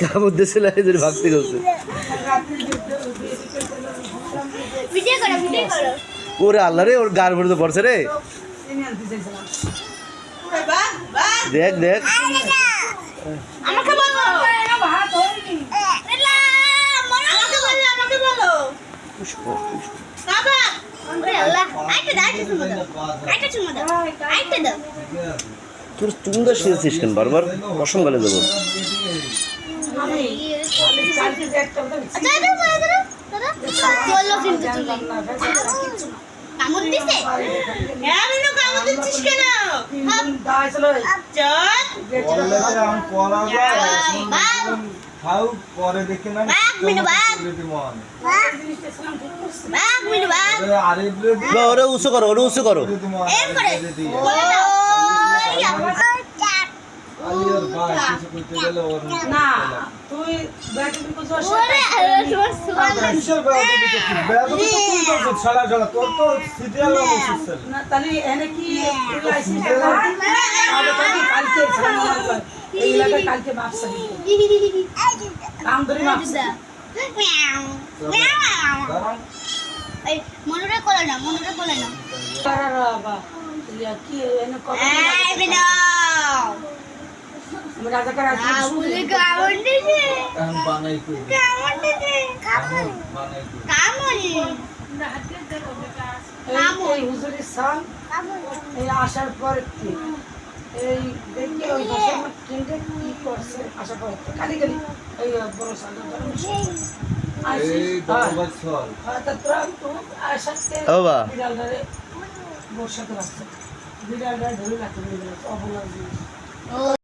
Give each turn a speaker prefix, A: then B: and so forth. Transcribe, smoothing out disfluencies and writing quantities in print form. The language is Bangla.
A: কামড় দিয়েছিল এদের ভাগতে গেছে ওরে আল্লাহ রে ওর গার ভরে তো পড়ছে রে দেখ দেখ
B: আমাকে বলো ভাত হয়নি আমাকে বলো বাবা
A: তোর চুলটা শিখেছিস কেন বারবার কসম গালে দেবো
C: পরে দেখে না
A: ওরে উঁচু করো ওরে উঁচু করো
B: না তুই তাহলে এনে কি কালকে ব্যবসা কাম ধরে ব্যবসা
D: মনুরে কোলে না মনুরে কোলে না
B: কি এনে কত
D: রাজাকার আছে কামড় দিছে
C: বানাই কই
D: কামড় দিছে কামড় কামড়
B: এই হুজুরের সাল এই আসার পর এই দেখি ওই ভাষার ট্রেন্ডে কি করছে আসার পর খালি খালি এই বড় সাল
C: এই বাবা চল
B: তোরা তো আসাতে
A: বাবা
B: বিড়ালদারে বর্ষাতে আসছে বিড়ালদার ধরে রাখতে অবলা জিনিস